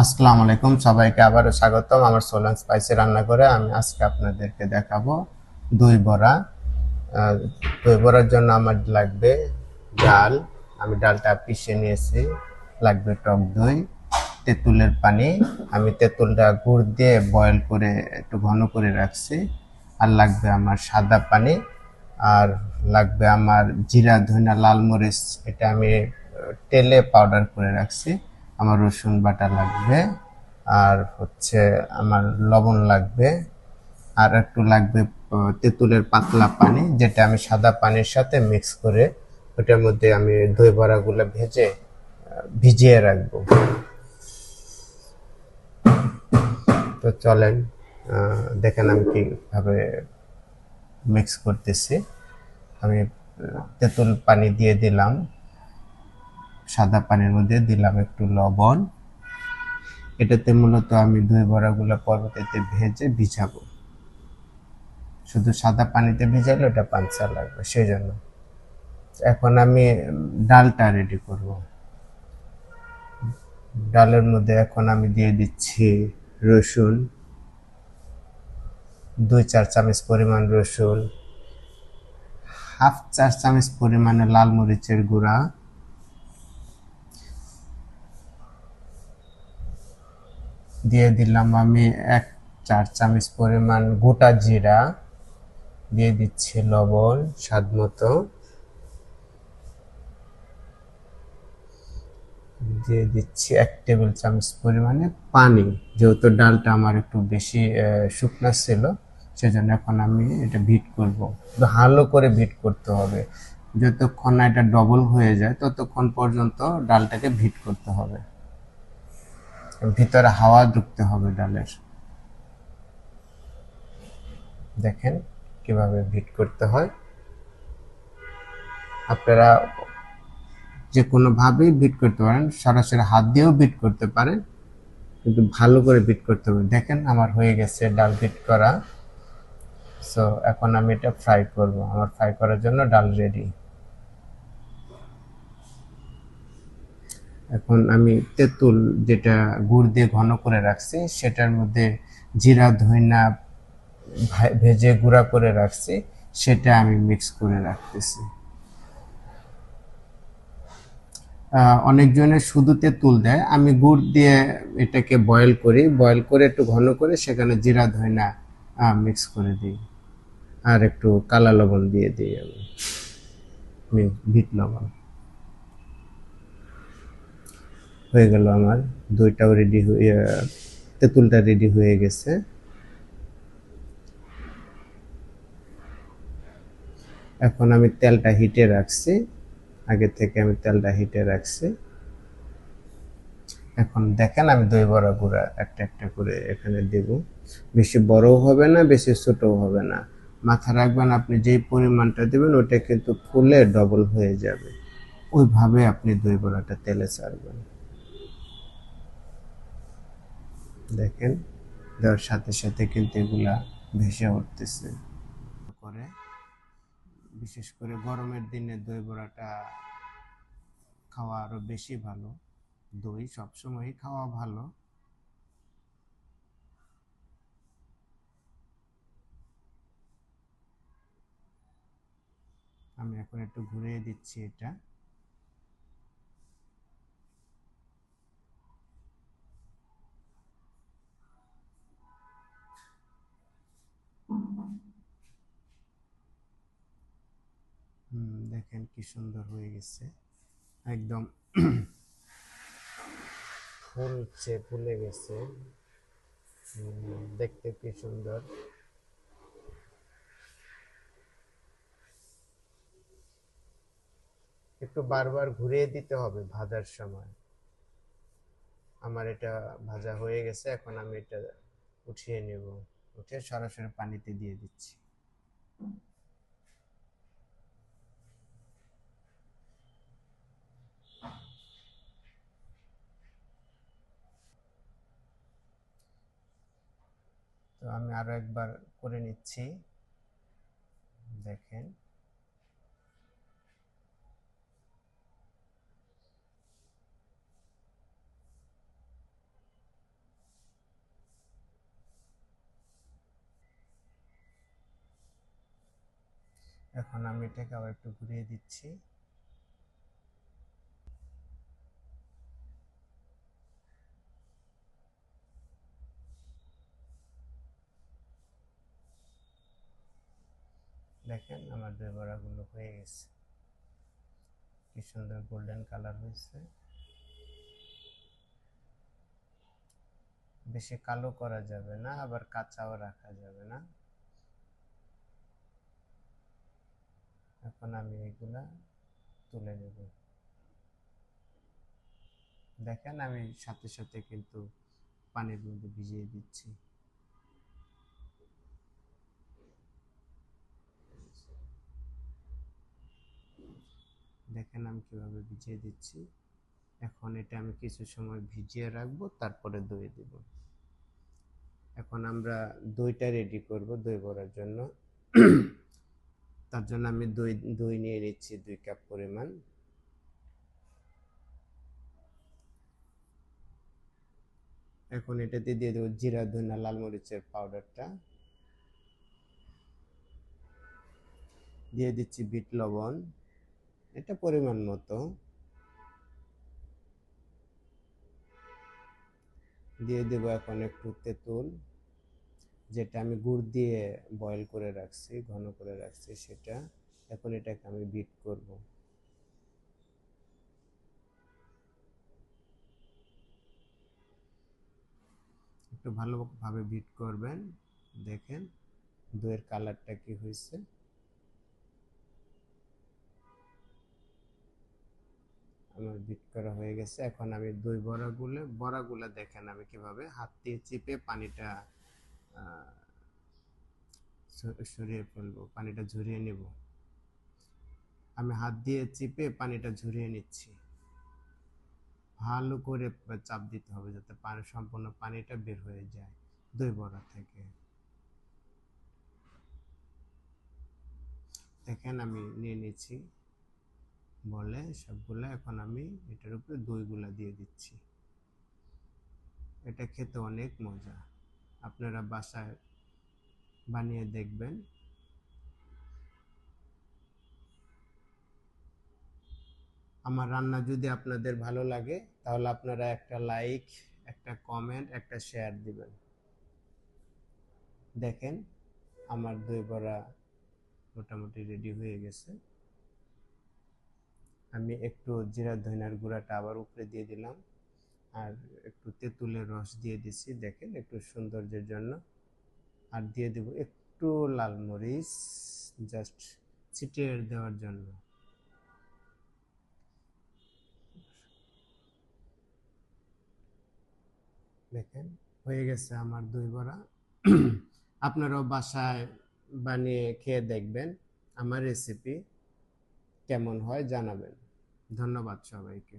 আসসালামু আলাইকুম, সবাইকে আবারও স্বাগতম আমার সোলান স্পাইসি রান্না করে। আমি আজকে আপনাদেরকে দেখাবো দই বড়া। আহ, দই বড়ার জন্য আমার লাগবে ডাল। আমি ডালটা পিষে নিয়েছি। লাগবে টক দই, তেঁতুলের পানি। আমি তেঁতুলটা গুড় দিয়ে বয়েল করে একটু ঘন করে রাখছি। আর লাগবে আমার সাদা পানি। আর লাগবে আমার জিরা, ধনিয়া, লাল মরিচ, এটা আমি তেলে পাউডার করে রাখছি। আমার রসুন বাটা লাগবে। আর হচ্ছে আমার লবণ লাগবে। আর একটু লাগবে তেঁতুলের পাতলা পানি, যেটা আমি সাদা পানির সাথে মিক্স করে ওটার মধ্যে আমি দই বড়াগুলো ভিজিয়ে রাখবো। তো চলেন দেখেন আমি কিভাবে মিক্স করতেছি। আমি তেঁতুল পানি দিয়ে দিলাম, সাদা পানির মধ্যে দিলাম একটু লবণ। এটাতে মূলত আমি দই বড়াগুলো পরবর্তীতে ভেজে ভিজাবো। শুধু সাদা পানিতে ভিজালে ওটা পাঞ্চা লাগবে, সেই জন্য। এখন আমি ডালটা রেডি করব। ডালের মধ্যে এখন আমি দিয়ে দিচ্ছি রসুন, 2-4 চামচ পরিমাণ রসুন, হাফ 4 চামচ পরিমাণে লাল মরিচের গুঁড়া, দিয়ে দিলাম আমি 1-4 চামচ পরিমাণ গোটা জিরা, দিয়ে দিচ্ছি লবণ স্বাদ মতো, দিয়ে দিচ্ছি 1 টেবিল চামচ পরিমাণে পানি। যেহেতু ডালটা আমার একটু বেশি শুকনা ছিল, সেজন্য এখন আমি এটা বিট করব। ভালো করে বিট করতে হবে। যতক্ষণ না এটা ডবল হয়ে যায় ততক্ষণ পর্যন্ত ডালটাকে বিট করতে হবে। ভিতরে হাওয়া ঢুকতে হবে ডালের। দেখেন কিভাবে বিট করতে হয়। আপনারা যে কোনোভাবেই বিট করতে পারেন, সরাসরি হাত দিয়েও বিট করতে পারেন, কিন্তু ভালো করে বিট করতে হবে। দেখেন আমার হয়ে গেছে ডাল বিট করা। সো এখন আমি এটা ফ্রাই করব। আমার ফ্রাই করার জন্য ডাল রেডি। এখন আমি তেঁতুল, যেটা গুড় দিয়ে ঘন করে রাখছি, সেটার মধ্যে জিরা, ধনিয়া ভেজে গুঁড়া করে রাখছি, সেটা আমি মিক্স করে রাখতেছি। অনেকজনের শুধু তেঁতুল দেয়, আমি গুড় দিয়ে এটাকে বয়েল করি। বয়েল করে একটু ঘন করে সেখানে জিরা, ধনিয়া মিক্স করে দিই। আর একটু কালা লবণ দিয়ে দিই আমি, বিট লবণ। হয়ে গেল আমার দইটাও রেডি হয়ে, তেঁতুলটা রেডি হয়ে গেছে। এখন আমি তেলটা হিটে রাখছি। আগে থেকে আমি তেলটা হিটে রাখছি। এখন দেখেন আমি দই বড়া গুঁড়া একটা একটা করে এখানে দেব। বেশি বড়ও হবে না, বেশি ছোটও হবে না। মাথা রাখবেন, আপনি যেই পরিমাণটা দেবেন ওটা কিন্তু ফুলে ডবল হয়ে যাবে। ওইভাবে আপনি দই বড়াটা তেলে ছাড়বেন। দেখেন দেওয়ার সাথে সাথে কিন্তু এগুলা ভেসে উঠতেছে করে। বিশেষ করে গরমের দিনে দই বড়াটা খাওয়া আরো বেশি ভালো। দই সবসময়ই খাওয়া ভালো। আমি এখন একটু ঘুরিয়ে দিচ্ছি এটা। দেখেন কি সুন্দর হয়ে গেছে, একদম ফুলে গেছে। দেখতে কি সুন্দর। একটু বারবার ঘুরিয়ে দিতে হবে ভাজার সময়। আমার এটা ভাজা হয়ে গেছে, এখন আমি এটা উঠিয়ে নেব। উঠিয়ে সরাসরি পানিতে দিয়ে দিচ্ছি। তো আমি আরো একবার করে নিচ্ছি। দেখেন এখন আমি এটাকে আবার একটু ঘুরিয়ে দিচ্ছি। দেখেন আমার দই বড়াগুলো হয়ে গেছে, কি সুন্দর গোল্ডেন কালার হয়েছে। বেশি কালো করা যাবে না, আবার কাঁচাও রাখা যাবে না। এখন আমি এগুলা তুলে নেব। দেখেন আমি সাথে সাথে কিন্তু পানির মধ্যে ভিজিয়ে দিচ্ছি। দেখেন আমি কিভাবে ভিজিয়ে দিচ্ছি। এখন এটা আমি কিছু সময় ভিজিয়ে রাখবো, তারপরে দই দেব। এখন আমরা দইটা রেডি করব দই বড়ার জন্য। তার জন্য আমি দই দই নিয়ে নিচ্ছি 2 কাপ পরিমাণ। এখন এটাতে দিয়ে দেবো জিরা, ধনিয়া, লাল মরিচের পাউডারটা, দিয়ে দিচ্ছি বিট লবণ, এটা পরিমাণ মতো, দিয়ে দেবো এখন একটু তেঁতুল, যেটা আমি গুড় দিয়ে বয়েল করে রাখছি, ঘন করে রাখছি সেটা। এখন এটাকে আমি বিট করব। একটু ভালোভাবে বিট করবেন। দেখেন দইয়ের কালারটা কি হয়েছে। আমার বিট করা হয়ে গেছে। এখন আমি দই বড়াগুলো দেখেন আমি কিভাবে হাত দিয়ে চিপে পানিটা সরিয়ে ফেলবো, পানিটা ঝরিয়ে নেব। আমি হাত দিয়ে চিপে পানিটা ঝরিয়ে নিচ্ছি। ভালো করে চাপ দিতে হবে যাতে সম্পূর্ণ পানিটা বের হয়ে যায় দই বড়া থেকে। দেখেন আমি নিয়ে নিচ্ছি বলে সবগুলা। এখন আমি এটার উপরে দইগুলা দিয়ে দিচ্ছি। এটা খেতে অনেক মজা, আপনারা বাসায় বানিয়ে দেখবেন। আমার রান্না যদি আপনাদের ভালো লাগে তাহলে আপনারা একটা লাইক, একটা কমেন্ট, একটা শেয়ার দিবেন। দেখেন আমার দই বড়া মোটামুটি রেডি হয়ে গেছে। আমি একটু জিরা ধনিয়ার গুঁড়াটা আবার উপরে দিয়ে দিলাম, আর একটু তেঁতুলের রস দিয়ে দিচ্ছি দেখেন একটু সৌন্দর্যের জন্য। আর দিয়ে দেব একটু লাল মরিচ, জাস্ট ছিটিয়ে দেওয়ার জন্য। দেখেন হয়ে গেছে আমার দই বড়া। আপনারাও বাসায় বানিয়ে খেয়ে দেখবেন, আমার রেসিপি কেমন হয় জানাবেন। ধন্যবাদ সবাইকে।